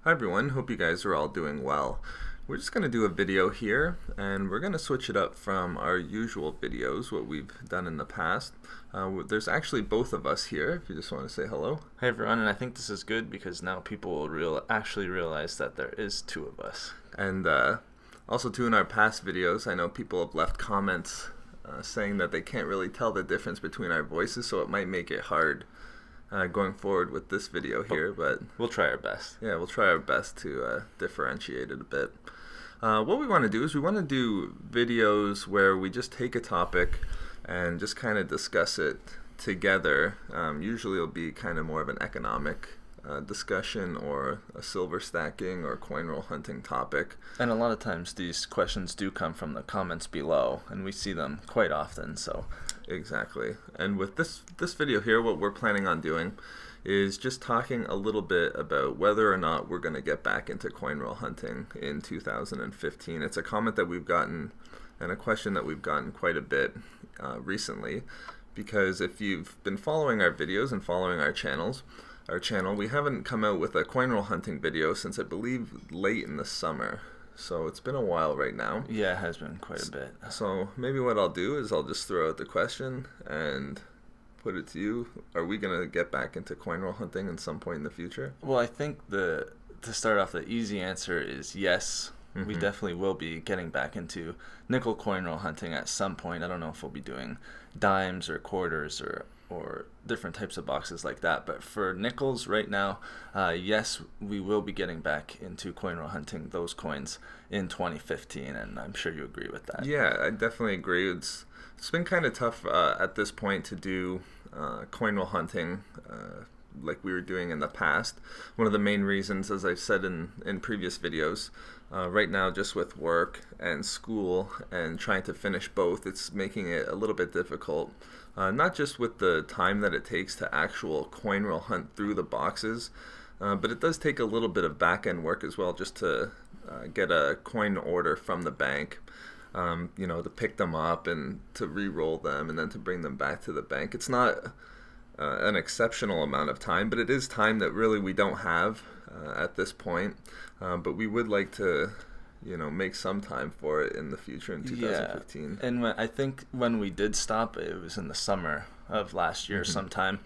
Hi everyone, hope you guys are all doing well. We're just going to do a video here and we're going to switch it up from our usual videos, what we've done in the past. There's actually both of us here, if you just want to say hello. Hey everyone, and I think this is good because now people will actually realize that there is two of us. And also too, in our past videos, I know people have left comments saying that they can't really tell the difference between our voices, so it might make it hard going forward with this video here, but we'll try our best. Yeah, we'll try our best to differentiate it a bit. What we want to do is we want to do videos where we just take a topic and just kind of discuss it together. Usually it'll be kind of more of an economic discussion or a silver stacking or coin roll hunting topic. And a lot of times these questions do come from the comments below, and we see them quite often. So exactly. And with this video here, what we're planning on doing is just talking a little bit about whether or not we're going to get back into coin roll hunting in 2015. It's a comment that we've gotten and a question that we've gotten quite a bit recently, because if you've been following our videos and following our channel, we haven't come out with a coin roll hunting video since I believe late in the summer. So it's been a while right now. Yeah, it has been quite a bit. So maybe what I'll do is I'll just throw out the question and put it to you. Are we going to get back into coin roll hunting at some point in the future? Well, I think to start off, the easy answer is yes. We definitely will be getting back into nickel coin roll hunting at some point. I don't know if we'll be doing dimes or quarters or different types of boxes like that. But for nickels right now, yes, we will be getting back into coin roll hunting those coins in 2015, and I'm sure you agree with that. Yeah, I definitely agree. It's been kind of tough at this point to do coin roll hunting like we were doing in the past. One of the main reasons, as I've said in previous videos, right now just with work and school and trying to finish both, it's making it a little bit difficult. Not just with the time that it takes to actual coin roll hunt through the boxes, but it does take a little bit of back-end work as well just to get a coin order from the bank. To pick them up and to re-roll them and then to bring them back to the bank. It's not an exceptional amount of time, but it is time that really we don't have at this point. But we would like to, make some time for it in the future in 2015. Yeah, and I think when we did stop, it was in the summer of last year sometime.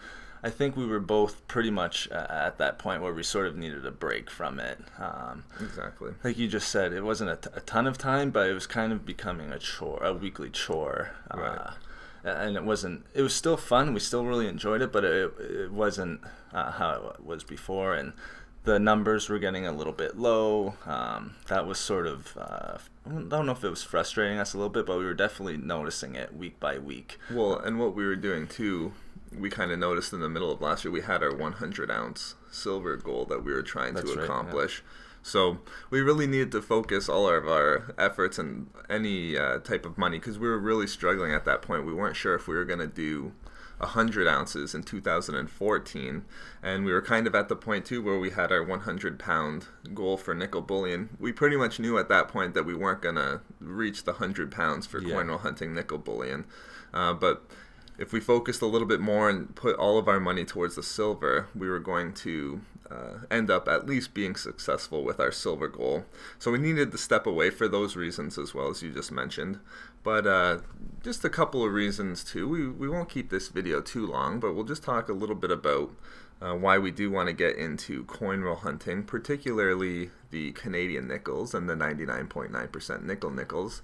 I think we were both pretty much at that point where we sort of needed a break from it. Exactly. Like you just said, it wasn't a ton of time, but it was kind of becoming a weekly chore. Right. And it was still fun. We still really enjoyed it, but it wasn't how it was before. And the numbers were getting a little bit low. That was sort of, I don't know if it was frustrating us a little bit, but we were definitely noticing it week by week. Well, and what we were doing too, we kind of noticed in the middle of last year, we had our 100-ounce silver goal that we were trying to accomplish. Right, yeah. So we really needed to focus all of our efforts and any type of money, because we were really struggling at that point. We weren't sure if we were going to do 100 ounces in 2014, and we were kind of at the point too where we had our 100-pound goal for nickel bullion. We pretty much knew at that point that we weren't going to reach the 100 pounds for coin roll hunting nickel bullion, but if we focused a little bit more and put all of our money towards the silver, we were going to end up at least being successful with our silver goal. So we needed to step away for those reasons as well, as you just mentioned. But just a couple of reasons too. We won't keep this video too long, but we'll just talk a little bit about why we do want to get into coin roll hunting, particularly the Canadian nickels and the 99.9% nickel nickels.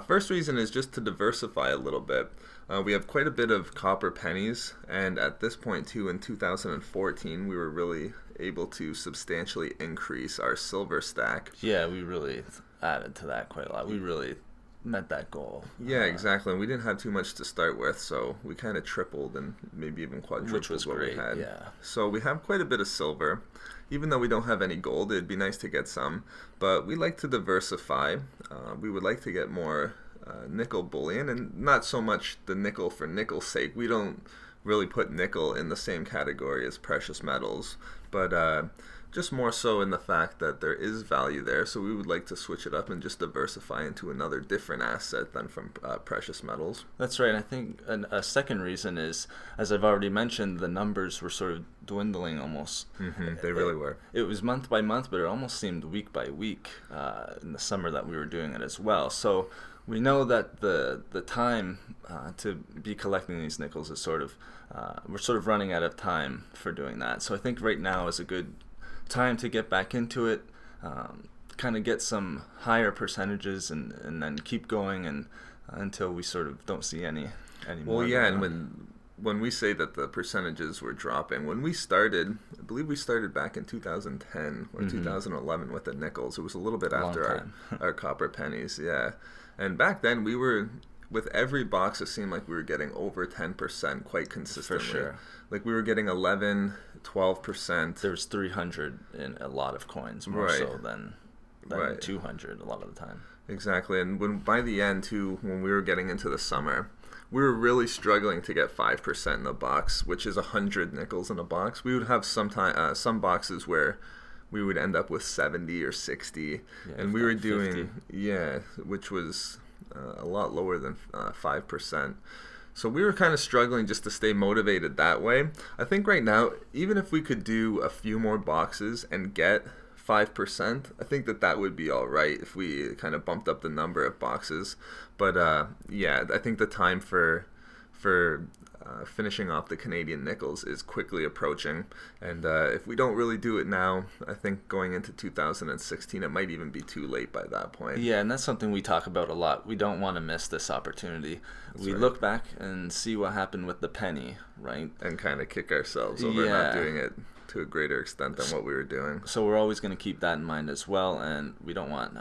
First reason is just to diversify a little bit. We have quite a bit of copper pennies, and at this point too in 2014 we were really able to substantially increase our silver stack. Yeah, we really added to that quite a lot. We really met that goal. Yeah, exactly. And we didn't have too much to start with, so we kind of tripled and maybe even quadrupled which was what great, we had. Yeah. So we have quite a bit of silver. Even though we don't have any gold, it'd be nice to get some. But we like to diversify. We would like to get more nickel bullion, and not so much the nickel for nickel's sake. We don't really put nickel in the same category as precious metals, but just more so in the fact that there is value there. So we would like to switch it up and just diversify into another different asset than from precious metals. That's right. I think a second reason is, as I've already mentioned, the numbers were sort of dwindling almost. They really were. It was month by month, but it almost seemed week by week in the summer that we were doing it as well. So we know that the time to be collecting these nickels is sort of, we're sort of running out of time for doing that. So I think right now is a good time to get back into it, kind of get some higher percentages and then keep going and until we sort of don't see any more. Well, yeah, and when we say that the percentages were dropping, when we started, I believe we started back in 2010 or 2011 with the nickels. It was a little bit after our copper pennies, yeah. And back then we were, with every box, it seemed like we were getting over 10% quite consistently. For sure. Like we were getting 11, 12%. There's 300 in a lot of coins, more so than 200 a lot of the time. Exactly. And by the end, too, when we were getting into the summer, we were really struggling to get 5% in a box, which is 100 nickels in a box. We would have some boxes where we would end up with 70 or 60, and we were doing 50. Which was a lot lower than 5%. So we were kind of struggling just to stay motivated that way. I think right now, even if we could do a few more boxes and get 5%, I think that would be all right if we kind of bumped up the number of boxes. But I think the time for finishing off the Canadian nickels is quickly approaching, and if we don't really do it now, I think going into 2016 it might even be too late by that point. Yeah, and that's something we talk about a lot. We don't want to miss this opportunity. We look back and see what happened with the penny, right? And kind of kick ourselves over not doing it to a greater extent than what we were doing. So we're always going to keep that in mind as well, and we don't want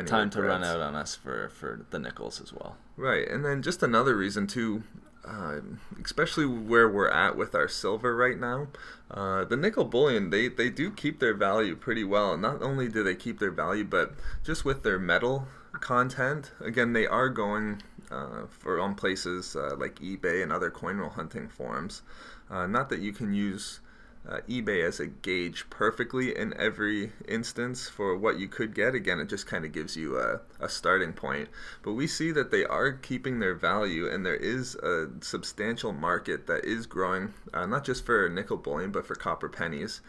time to run out on us for the nickels as well. Right, and then just another reason too, especially where we're at with our silver right now, the nickel bullion, they do keep their value pretty well. And not only do they keep their value, but just with their metal content, again, they are going on places like eBay and other coin roll hunting forums. Not that you can use eBay as a gauge perfectly in every instance for what you could get. Again, it just kind of gives you a starting point. But we see that they are keeping their value, and there is a substantial market that is growing, not just for nickel bullion, but for copper pennies.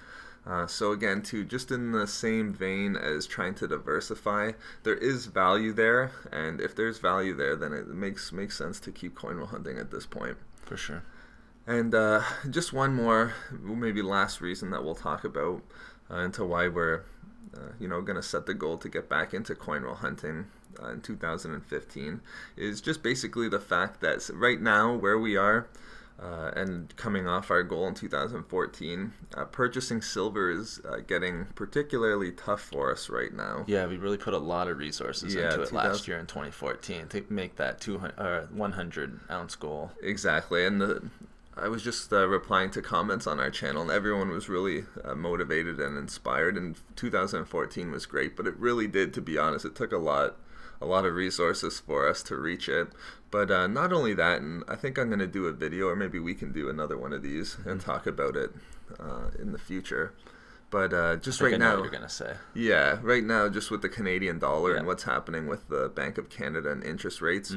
So again, too, just in the same vein as trying to diversify, there is value there, and if there's value there, then it makes sense to keep coin roll hunting at this point. For sure. And just one more, maybe last reason that we'll talk about into why we're, going to set the goal to get back into coin roll hunting in 2015 is just basically the fact that right now where we are and coming off our goal in 2014, purchasing silver is getting particularly tough for us right now. Yeah, we really put a lot of resources into it last year in 2014 to make that 100 ounce goal. Exactly, and I was just replying to comments on our channel, and everyone was really motivated and inspired, and 2014 was great, but it really did, to be honest, it took a lot of resources for us to reach it. But not only that, and I think I'm going to do a video, or maybe we can do another one of these and talk about it in the future. But just right now, what you're gonna say. Yeah, right now, just with the Canadian dollar and what's happening with the Bank of Canada and interest rates,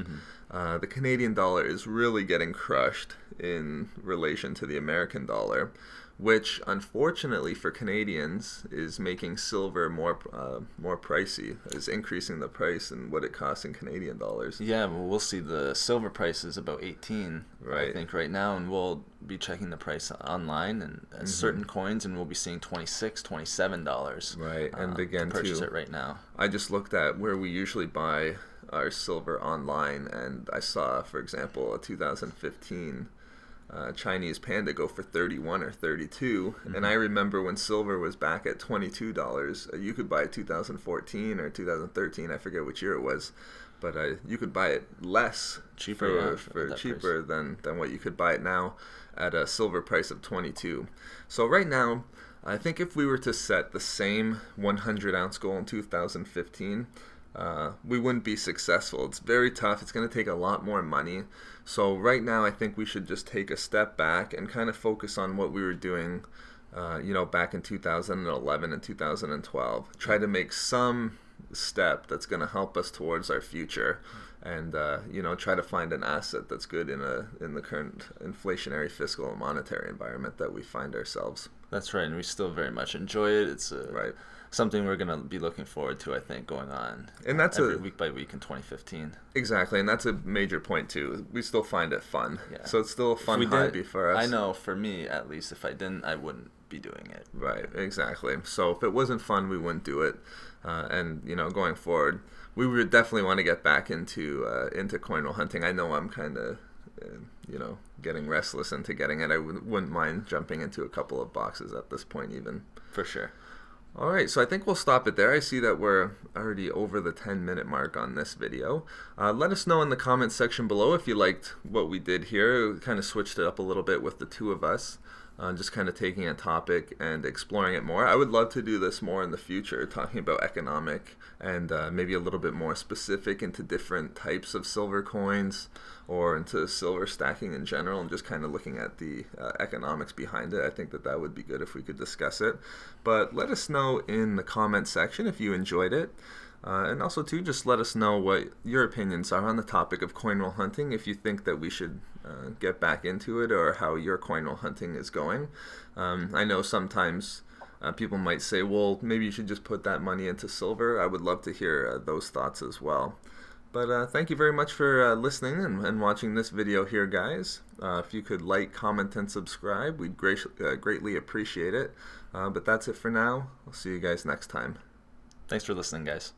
the Canadian dollar is really getting crushed in relation to the American dollar, which unfortunately for Canadians is making silver more pricey, is increasing the price and what it costs in Canadian dollars. Yeah, well, we'll see the silver price is about 18, I think, right now, and we'll be checking the price online and certain coins, and we'll be seeing $26, $27. Right, and again, to purchase it right now. I just looked at where we usually buy our silver online, and I saw, for example, a 2015 Chinese Panda go for 31 or 32, and I remember when silver was back at $22, you could buy it 2014 or 2013, I forget which year it was, but you could buy it cheaper than what you could buy it now at a silver price of 22. So right now, I think if we were to set the same 100 ounce goal in 2015, we wouldn't be successful. It's very tough. It's going to take a lot more money. So right now, I think we should just take a step back and kind of focus on what we were doing back in 2011 and 2012. Try to make some step that's going to help us towards our future, and try to find an asset that's good in the current inflationary fiscal and monetary environment that we find ourselves. That's right, and we still very much enjoy it. It's something we're going to be looking forward to, I think, going on, and that's every week by week in 2015. Exactly, and that's a major point too. We still find it fun, so it's still a fun hobby for us. I know, for me at least, if I didn't, I wouldn't be doing it. Right, exactly. So if it wasn't fun, we wouldn't do it. And going forward, we would definitely want to get back into coin roll hunting. I know I'm kind of getting restless into getting it. I wouldn't mind jumping into a couple of boxes at this point even. For sure. All right, so I think we'll stop it there. I see that we're already over the 10-minute mark on this video. Let us know in the comments section below if you liked what we did here. We kind of switched it up a little bit with the two of us. Just kind of taking a topic and exploring it more. I would love to do this more in the future, talking about economic and maybe a little bit more specific into different types of silver coins or into silver stacking in general, and just kind of looking at the economics behind it. I think that would be good if we could discuss it. But let us know in the comment section if you enjoyed it. And also, too, just let us know what your opinions are on the topic of coin roll hunting, if you think that we should get back into it, or how your coin roll hunting is going. I know sometimes people might say, well, maybe you should just put that money into silver. I would love to hear those thoughts as well. But thank you very much for listening and watching this video here, guys. If you could like, comment, and subscribe, we'd greatly appreciate it. But that's it for now. I'll see you guys next time. Thanks for listening, guys.